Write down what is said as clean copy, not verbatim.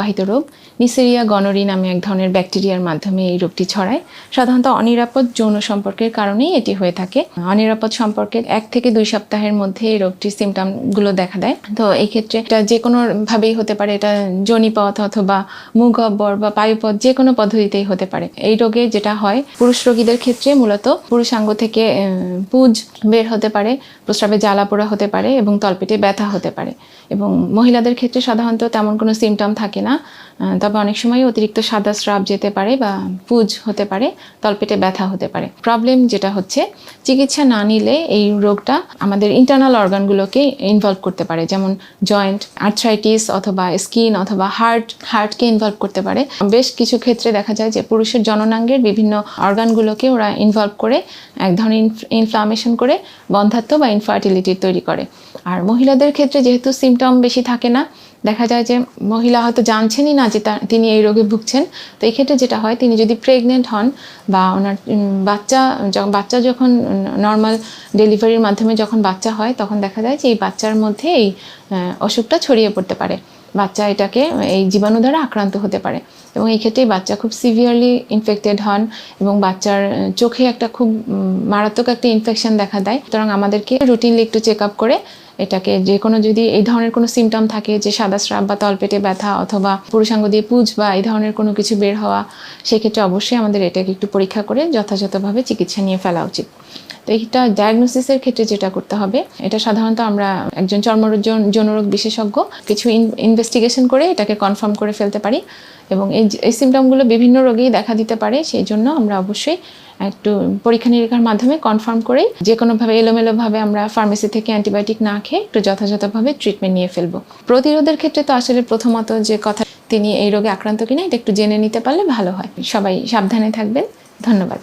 বাহিত রোগ নিসেরিয়া গনোরি নামে এক ধরনের ব্যাকটেরিয়ার মাধ্যমে এই রোগটি ছড়ায়। সাধারণত অনিরাপদ যৌন সম্পর্কের কারণেই এটি হয়ে থাকে। অনিরাপদ সম্পর্কের 1 থেকে 2 সপ্তাহের মধ্যে এই রোগটির সিমটমগুলো দেখা দেয়। তো এই ক্ষেত্রে এটা যে কোনো ভাবেই হতে পারে, এটা যোনিপথ অথবা মুখগহ্বর বা পায়ুপথ যে কোনো পদ্ধতিতেই হতে পারে। এই রোগে যেটা হয়, পুরুষ রোগীদের ক্ষেত্রে মূলত পুরুষাঙ্গ থেকে পুজ বের হতে পারে, প্রস্রাবে জ্বালা পোড়া হতে পারে এবং তলপেটে ব্যথা হতে পারে। এবং মহিলাদের ক্ষেত্রে সাধারণত তেমন কোনো সিমটম থাকে না, তবে অনেক সময় অতিরিক্ত সাদা স্রাব যেতে পারে বা পুজ হতে পারে, তলপেটে ব্যথা হতে পারে। প্রবলেম যেটা হচ্ছে, চিকিৎসা না নিলে এই রোগটা আমাদের ইন্টারনাল অর্গানগুলোকে ইনভলভ করতে পারে, যেমন জয়েন্ট, আর্থ্রাইটিস অথবা স্কিন অথবা হার্টকে ইনভলভ করতে পারে। বেশ কিছু ক্ষেত্রে দেখা যায় যে পুরুষের জননাঙ্গের বিভিন্ন অর্গানগুলোকে ওরা ইনভলভ করে এক ধরনের ইনফ্লামেশন করে বন্ধ্যাত্ব বা ইনফার্টিলিটি তৈরি করে। আর মহিলাদের ক্ষেত্রে যেহেতু সিমটম বেশি থাকে না, দেখা যায় যে মহিলা হয়তো জানছেনই না যে তিনি এই রোগে ভুগছেন। তো এই ক্ষেত্রে যেটা হয়, তিনি যদি প্রেগনেন্ট হন বা ওনার বাচ্চা যখন নর্মাল ডেলিভারির মাধ্যমে যখন বাচ্চা হয়, তখন দেখা যায় যে এই বাচ্চার মধ্যে এই অসুখটা ছড়িয়ে পড়তে পারে। বাচ্চা এটাকে এই জীবাণু দ্বারা আক্রান্ত হতে পারে এবং এই ক্ষেত্রে বাচ্চা খুব সিভিয়ারলি ইনফেক্টেড হন এবং বাচ্চার চোখে একটা খুব মারাত্মক একটা ইনফেকশন দেখা দেয়। সুতরাং আমাদেরকে রুটিনলি একটু চেক আপ করে এটাকে যে কোনো যদি এই ধরনের কোনো সিমটম থাকে, যে সাদা স্রাব বা তলপেটে ব্যথা অথবা পুরুষাঙ্গ দিয়ে পুজ বা এই ধরনের কোনো কিছু বের হওয়া, সেক্ষেত্রে অবশ্যই আমাদের এটাকে একটু পরীক্ষা করে যথাযথভাবে চিকিৎসা নিয়ে ফেলা উচিত। তো এইটা ডায়াগনোসিসের ক্ষেত্রে যেটা করতে হবে, এটা সাধারণত আমরা একজন যৌনরোগ বিশেষজ্ঞ কিছু ইনভেস্টিগেশন করে এটাকে কনফার্ম করে ফেলতে পারি এবং এই সিমটমগুলো বিভিন্ন রোগেই দেখা দিতে পারে। সেই জন্য আমরা অবশ্যই একটু পরীক্ষা নিরীক্ষার মাধ্যমে কনফার্ম করেই যে কোনোভাবে এলোমেলোভাবে আমরা ফার্মেসি থেকে অ্যান্টিবায়োটিক না খেয়ে একটু যথাযথভাবে ট্রিটমেন্ট নিয়ে ফেলবো। প্রতিরোধের ক্ষেত্রে তো আসলে প্রথমত যে কথা, তিনি এই রোগে আক্রান্ত কিনা এটা একটু জেনে নিতে পারলে ভালো হয়। সবাই সাবধানে থাকবেন। ধন্যবাদ।